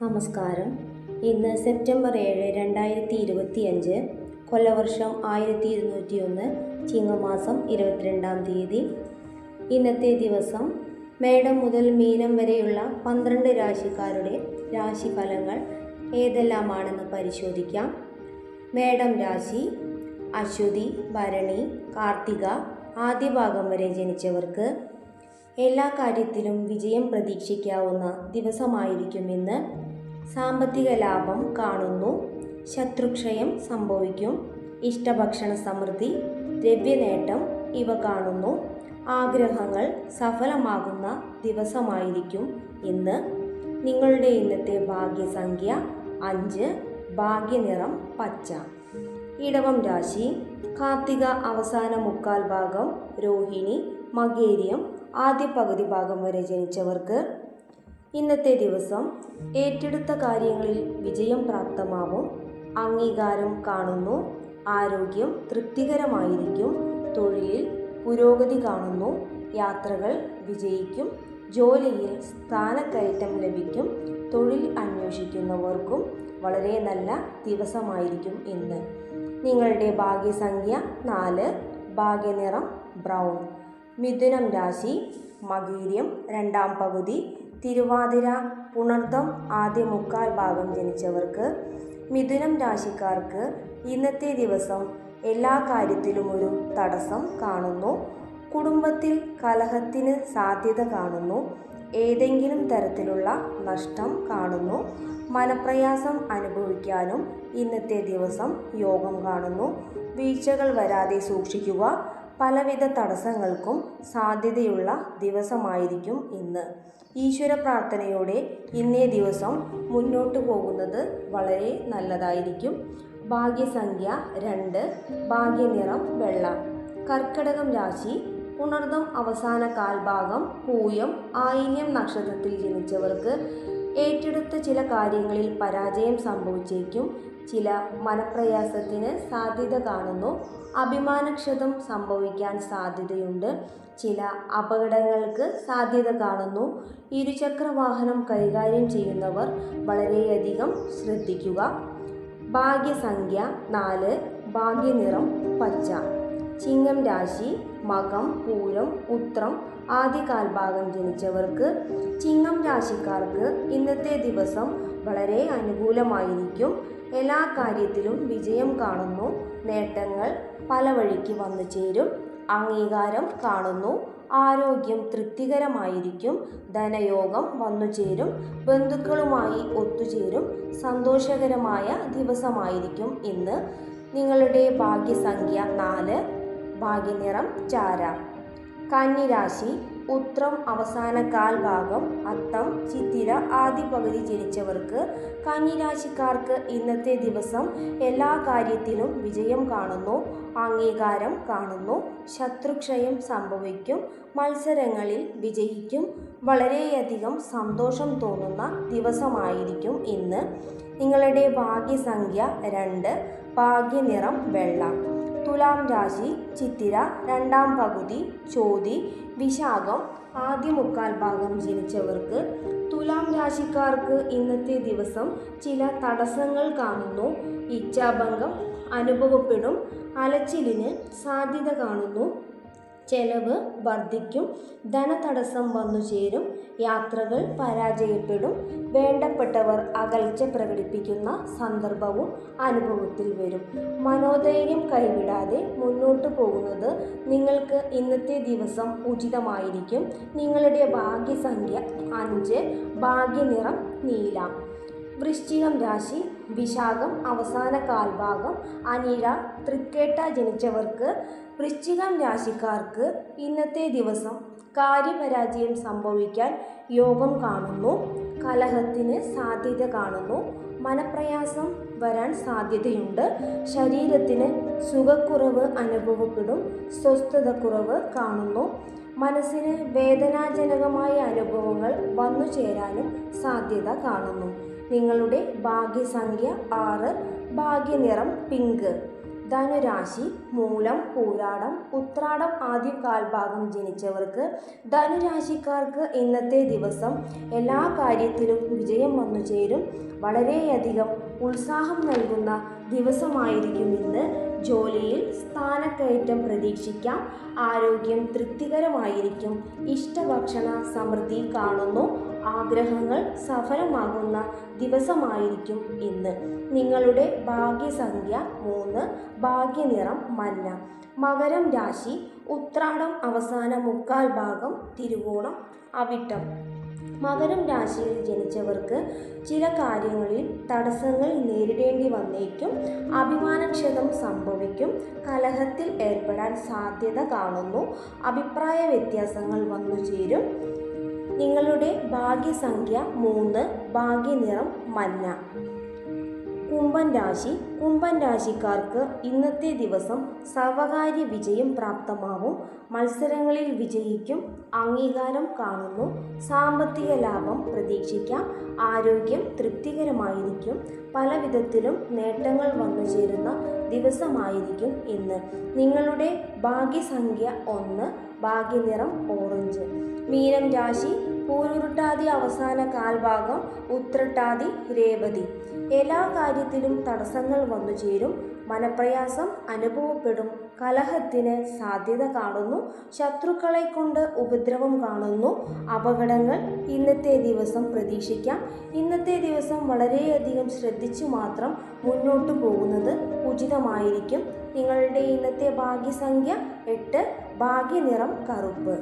നമസ്കാരം. ഇന്ന് സെപ്റ്റംബർ 7, 2025, കൊല്ലവർഷം 1201, ചിങ്ങമാസം 22-ാം തീയതി. ഇന്നത്തെ ദിവസം മേടം മുതൽ മീനം വരെയുള്ള 12 രാശിക്കാരുടെ രാശിഫലങ്ങൾ ഏതെല്ലാമാണെന്ന് പരിശോധിക്കാം. മേടം രാശി: അശ്വതി, ഭരണി, കാർത്തിക ആദ്യഭാഗം വരെ ജനിച്ചവർക്ക് എല്ലാ കാര്യത്തിലും വിജയം പ്രതീക്ഷിക്കാവുന്ന ദിവസമായിരിക്കും ഇന്ന്. സാമ്പത്തിക ലാഭം കാണുന്നു. ശത്രുക്ഷയം സംഭവിക്കും. ഇഷ്ടഭക്ഷണ സമൃദ്ധി, ദ്രവ്യനേട്ടം ഇവ കാണുന്നു. ആഗ്രഹങ്ങൾ സഫലമാകുന്ന ദിവസമായിരിക്കും ഇന്ന്. നിങ്ങളുടെ ഇന്നത്തെ ഭാഗ്യസംഖ്യ 5, ഭാഗ്യനിറം പച്ച. ഇടവം രാശി: കാർത്തിക അവസാന മുക്കാൽ ഭാഗം, രോഹിണി, മകേരിയം ആദ്യ പകുതി ഭാഗം വരെ ജനിച്ചവർക്ക് ഇന്നത്തെ ദിവസം ഏറ്റെടുത്ത കാര്യങ്ങളിൽ വിജയം പ്രാപ്തമാവും. അംഗീകാരം കാണുന്നു. ആരോഗ്യം തൃപ്തികരമായിരിക്കും. തൊഴിലിൽ പുരോഗതി കാണുന്നു. യാത്രകൾ വിജയിക്കും. ജോലിയിൽ സ്ഥാനക്കയറ്റം ലഭിക്കും. തൊഴിൽ അന്വേഷിക്കുന്നവർക്കും വളരെ നല്ല ദിവസമായിരിക്കും ഇന്ന്. നിങ്ങളുടെ ഭാഗ്യസംഖ്യ 4, ഭാഗ്യനിറം ബ്രൗൺ. മിഥുനം രാശി: മകീര്യം രണ്ടാം പകുതി, തിരുവാതിര, പുണർദം ആദ്യ മുക്കാൽ ഭാഗം ജനിച്ചവർക്ക് മിഥുനം രാശിക്കാർക്ക് ഇന്നത്തെ ദിവസം എല്ലാ കാര്യത്തിലും ഒരു തടസ്സം കാണുന്നു. കുടുംബത്തിൽ കലഹത്തിന് സാധ്യത കാണുന്നു. ഏതെങ്കിലും തരത്തിലുള്ള നഷ്ടം കാണുന്നു. മനപ്രയാസം അനുഭവിക്കാനും ഇന്നത്തെ ദിവസം യോഗം കാണുന്നു. വീഴ്ചകൾ വരാതെ സൂക്ഷിക്കുക. പലവിധ തടസ്സങ്ങൾക്കും സാധ്യതയുള്ള ദിവസമായിരിക്കും ഇന്ന്. ഈശ്വര പ്രാർത്ഥനയോടെ ഇന്നേ ദിവസം മുന്നോട്ട് പോകുന്നത് വളരെ നല്ലതായിരിക്കും. ഭാഗ്യസംഖ്യ 2, ഭാഗ്യനിറം വെള്ള. കർക്കടകം രാശി: പുണർദം അവസാന കാൽഭാഗം, പൂയം, ആയില്യം നക്ഷത്രത്തിൽ ജനിച്ചവർക്ക് ഏറ്റെടുത്ത ചില കാര്യങ്ങളിൽ പരാജയം സംഭവിച്ചേക്കും. ചില മനപ്രയാസത്തിന് സാധ്യത കാണുന്നു. അഭിമാനക്ഷതം സംഭവിക്കാൻ സാധ്യതയുണ്ട്. ചില അപകടങ്ങൾക്ക് സാധ്യത കാണുന്നു. ഇരുചക്രവാഹനം കൈകാര്യം ചെയ്യുന്നവർ വളരെയധികം ശ്രദ്ധിക്കുക. ഭാഗ്യസംഖ്യ 4, ഭാഗ്യനിറം പച്ച. ചിങ്ങം രാശി: മകം, പൂരം, ഉത്രം ആദ്യ കാൽഭാഗം ജനിച്ചവർക്ക് ചിങ്ങം രാശിക്കാർക്ക് ഇന്നത്തെ ദിവസം വളരെ അനുകൂലമായിരിക്കും. എല്ലാ കാര്യത്തിലും വിജയം കാണുന്നു. നേട്ടങ്ങൾ പല വഴിക്ക് വന്നു ചേരും. അംഗീകാരം കാണുന്നു. ആരോഗ്യം തൃപ്തികരമായിരിക്കും. ധനയോഗം വന്നു ചേരും. ബന്ധുക്കളുമായി ഒത്തുചേരും. സന്തോഷകരമായ ദിവസമായിരിക്കും ഇന്ന്. നിങ്ങളുടെ ഭാഗ്യസംഖ്യ 4, ഭാഗ്യനിറം ചാര. കന്നിരാശി: ഉത്രം അവസാന കാൽഭാഗം, അത്തം, ചിത്തിര ആദ്യ പകുതി ജനിച്ചവർക്ക് കന്നിരാശിക്കാർക്ക് ഇന്നത്തെ ദിവസം എല്ലാ കാര്യത്തിലും വിജയം കാണുന്നു. അംഗീകാരം കാണുന്നു. ശത്രുക്ഷയം സംഭവിക്കും. മത്സരങ്ങളിൽ വിജയിക്കും. വളരെയധികം സന്തോഷം തോന്നുന്ന ദിവസമായിരിക്കും ഇന്ന്. നിങ്ങളുടെ ഭാഗ്യസംഖ്യ 2, ഭാഗ്യനിറം വെള്ള. തുലാം രാശി: ചിത്തിര രണ്ടാം പകുതി, ചോതി, വിശാഖം ആദ്യ മുക്കാൽ ഭാഗം ജനിച്ചവർക്ക് തുലാം രാശിക്കാർക്ക് ഇന്നത്തെ ദിവസം ചില തടസ്സങ്ങൾ കാണുന്നു. ഇച്ഛാഭംഗം അനുഭവപ്പെടും. അലച്ചിലിന് സാധ്യത കാണുന്നു. ചെലവ് വർദ്ധിക്കും. ധനതടസ്സം വന്നു ചേരും. യാത്രകൾ പരാജയപ്പെടും. വേണ്ടപ്പെട്ടവർ അകൽച്ച പ്രകടിപ്പിക്കുന്ന സന്ദർഭവും അനുഭവത്തിൽ വരും. മനോധൈര്യം കൈവിടാതെ മുന്നോട്ട് പോകുന്നത് നിങ്ങൾക്ക് ഇന്നത്തെ ദിവസം ഉചിതമായിരിക്കും. നിങ്ങളുടെ ഭാഗ്യസംഖ്യ 5, ഭാഗ്യനിറം നീല. വൃശ്ചികം രാശി: വിശാഖം അവസാന കാൽഭാഗം, അനിഴ, തൃക്കേട്ട ജനിച്ചവർക്ക് വൃശ്ചികം രാശിക്കാർക്ക് ഇന്നത്തെ ദിവസം കാര്യപരാജയം സംഭവിക്കാൻ യോഗം കാണുന്നു. കലഹത്തിന് സാധ്യത കാണുന്നു. മനപ്രയാസം വരാൻ സാധ്യതയുണ്ട്. ശരീരത്തിന് സുഖക്കുറവ് അനുഭവപ്പെടും. സ്വസ്ഥതക്കുറവ് കാണുന്നു. മനസ്സിന് വേദനാജനകമായ അനുഭവങ്ങൾ വന്നു ചേരാനും സാധ്യത കാണുന്നു. നിങ്ങളുടെ ഭാഗ്യസംഖ്യ 6, ഭാഗ്യനിറം പിങ്ക്. ധനുരാശി: മൂലം, പൂരാടം, ഉത്രാടം ആദ്യ കാൽഭാഗം ജനിച്ചവർക്ക്, ധനുരാശിക്കാർക്ക് ഇന്നത്തെ ദിവസം എല്ലാ കാര്യത്തിലും വിജയം വന്നു ചേരും. വളരെയധികം ഉത്സാഹം നൽകുന്ന ദിവസമായിരിക്കും ഇന്ന്. ജോലിയിൽ സ്ഥാനക്കയറ്റം പ്രതീക്ഷിക്കാം. ആരോഗ്യം തൃപ്തികരമായിരിക്കും. ഇഷ്ടഭക്ഷണ സമൃദ്ധി കാണുന്നു. ആഗ്രഹങ്ങൾ സഫലമാകുന്ന ദിവസമായിരിക്കും ഇന്ന്. നിങ്ങളുടെ ഭാഗ്യസംഖ്യ 3, ഭാഗ്യനിറം മഞ്ഞ. മകരം രാശി. ഉത്രാടം അവസാന മുക്കാൽ ഭാഗം, തിരുവോണം, അവിട്ടം. മകരം രാശിയിൽ ജനിച്ചവർക്ക് ചില കാര്യങ്ങളിൽ തടസ്സങ്ങൾ നേരിടേണ്ടി വന്നേക്കും. അഭിമാനക്ഷതം സംഭവിക്കും. കലഹത്തിൽ ഏർപ്പെടാൻ സാധ്യത കാണുന്നു. അഭിപ്രായ വ്യത്യാസങ്ങൾ വന്നു ചേരും. നിങ്ങളുടെ ഭാഗ്യസംഖ്യ 3, ഭാഗ്യനിറം മഞ്ഞ. കുംഭൻ രാശി. കുംഭൻ രാശിക്കാർക്ക് ഇന്നത്തെ ദിവസം സർവകാര്യ വിജയം പ്രാപ്തമാവും. മത്സരങ്ങളിൽ വിജയിക്കും. അംഗീകാരം കാണുന്നു. സാമ്പത്തിക ലാഭം പ്രതീക്ഷിക്കാം. ആരോഗ്യം തൃപ്തികരമായിരിക്കും. പല വിധത്തിലും നേട്ടങ്ങൾ വന്നു ചേരുന്ന ദിവസമായിരിക്കും ഇന്ന്. നിങ്ങളുടെ ഭാഗ്യസംഖ്യ 1, ഭാഗ്യനിറം ഓറഞ്ച്. മീനം രാശി. പൂരുരുട്ടാതി അവസാന കാൽഭാഗം, ഉത്രട്ടാതി, രേവതി. എല്ലാ കാര്യത്തിലും തടസ്സങ്ങൾ വന്നു ചേരും. മനപ്രയാസം അനുഭവപ്പെടും. കലഹത്തിന് സാധ്യത കാണുന്നു. ശത്രുക്കളെ കൊണ്ട് ഉപദ്രവം കാണുന്നു. അപകടങ്ങൾ ഇന്നത്തെ ദിവസം പ്രതീക്ഷിക്കാം. ഇന്നത്തെ ദിവസം വളരെയധികം ശ്രദ്ധിച്ചു മാത്രം മുന്നോട്ടു പോകുന്നത് ഉചിതമായിരിക്കും. നിങ്ങളുടെ ഇന്നത്തെ ഭാഗ്യസംഖ്യ 8, ഭാഗ്യനിറം കറുപ്പ്.